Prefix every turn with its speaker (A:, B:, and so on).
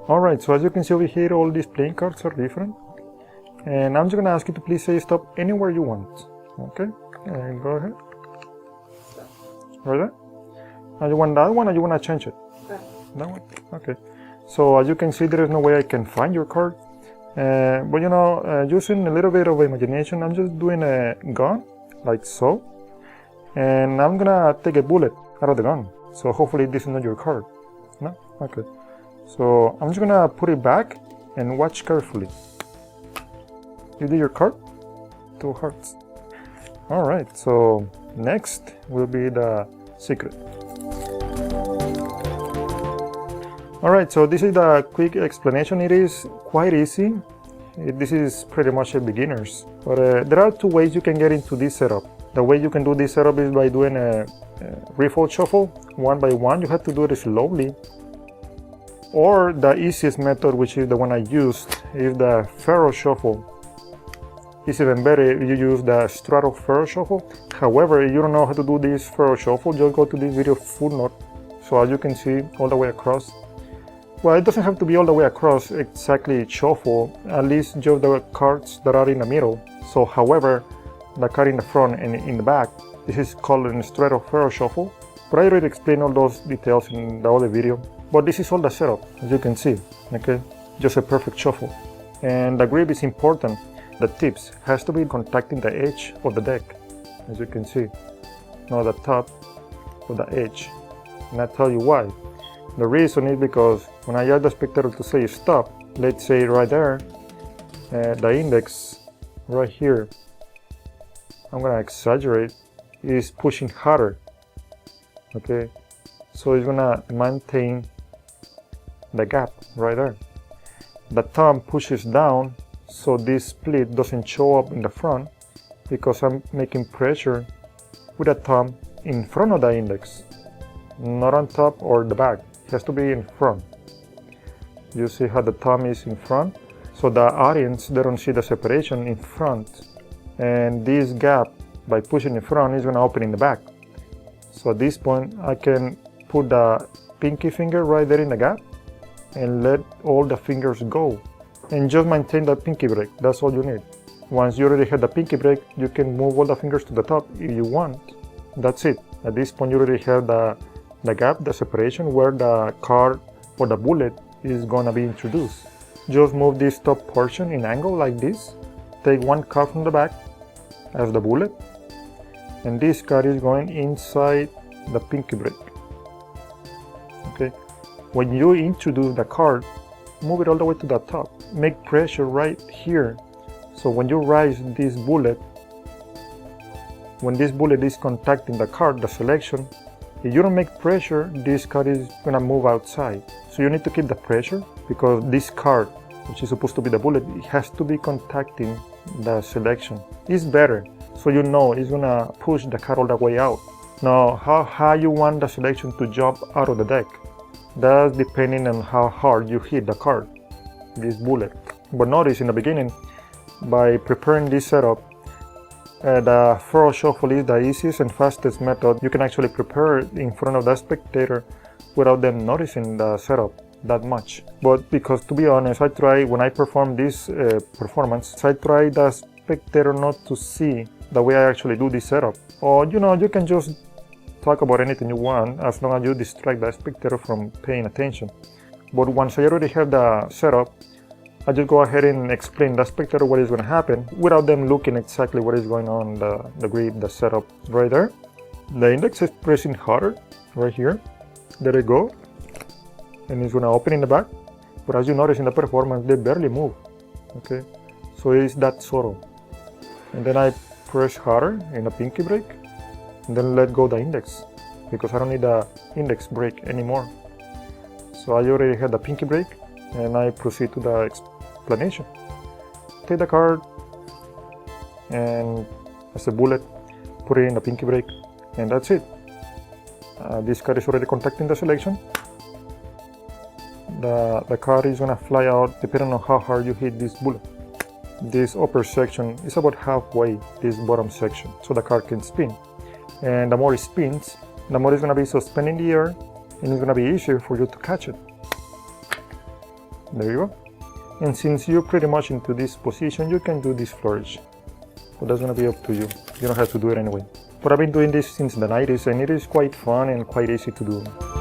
A: Alright, so as you can see over here, all these playing cards are different. And I'm just gonna ask you to please say stop anywhere you want. Okay? And go ahead. Right there? Now you want that one or you wanna change it? That one? Okay. So as you can see, there is no way I can find your card. But you know, using a little bit of imagination, I'm just doing a gun, like so. And I'm gonna take a bullet out of the gun. So hopefully this is not your card. No? Okay. So I'm just gonna put it back and watch carefully. You did your card? 2 hearts. Alright, so next will be the secret. Alright, so this is the quick explanation. It is quite easy. This is pretty much a beginner's. But there are 2 ways you can get into this setup. The way you can do this setup is by doing a refold shuffle, one by one. You have to do it slowly. Or the easiest method, which is the one I used, is the Faro Shuffle. It's even better if you use the Faro Shuffle. However, if you don't know how to do this Faro Shuffle, just go to this video footnote. So as you can see, all the way across. Well, it doesn't have to be all the way across exactly shuffle, at least just the cards that are in the middle. So however, the card in the front and in the back, this is called an Faro Shuffle. But I already explained all those details in the other video. But this is all the setup, as you can see, okay? Just a perfect shuffle. And the grip is important. The tips has to be contacting the edge of the deck, as you can see. Not the top, but the edge. And I tell you why. The reason is because when I ask the spectator to say stop, let's say right there, the index right here, I'm gonna exaggerate, is pushing harder, okay? So it's gonna maintain the gap right there. The thumb pushes down, so this split doesn't show up in the front because I'm making pressure with the thumb in front of the index, not on top or the back. It has to be in front. You see how the thumb is in front? So the audience, they don't see the separation in front. And this gap, by pushing in front, is gonna open in the back. So at this point, I can put the pinky finger right there in the gap and let all the fingers go. And just maintain the pinky break, that's all you need. Once you already have the pinky break, you can move all the fingers to the top if you want. That's it. At this point, you already have the gap, the separation where the card or the bullet is gonna be introduced. Just move this top portion in angle like this. Take one card from the back as the bullet. And this card is going inside the pinky break. Okay. When you introduce the card, move it all the way to the top. Make pressure right here. So when you raise this bullet, when this bullet is contacting the card, the selection, if you don't make pressure, this card is gonna move outside. So you need to keep the pressure because this card, which is supposed to be the bullet, it has to be contacting the selection. It's better, so you know it's gonna push the card all the way out. Now, how high you want the selection to jump out of the deck? That's depending on how hard you hit the card, this bullet. But notice in the beginning, by preparing this setup, the Faro Shuffle is the easiest and fastest method. You can actually prepare in front of the spectator without them noticing the setup that much. But because to be honest, I try, when I perform this performance, I try the spectator not to see the way I actually do this setup. Or you know, you can just talk about anything you want as long as you distract the spectator from paying attention. But once I already have the setup, I just go ahead and explain the spectator what is going to happen without them looking exactly what is going on, the grid, the setup right there. The index is pressing harder right here. There it go. And it's going to open in the back. But as you notice in the performance, they barely move. Okay, so it's that subtle. And then I press harder in the pinky break and then let go the index because I don't need the index break anymore. So I already had the pinky break and I proceed to the explanation. Take the card and as a bullet, put it in the pinky break, and that's it. This card is already contacting the selection. The card is gonna fly out depending on how hard you hit this bullet. This upper section is about halfway this bottom section, so the card can spin. And the more it spins, the more it's gonna be suspended in the air, and it's gonna be easier for you to catch it. There you go. And since you're pretty much into this position, you can do this flourish. But that's gonna be up to you. You don't have to do it anyway. But I've been doing this since the 90s and it is quite fun and quite easy to do.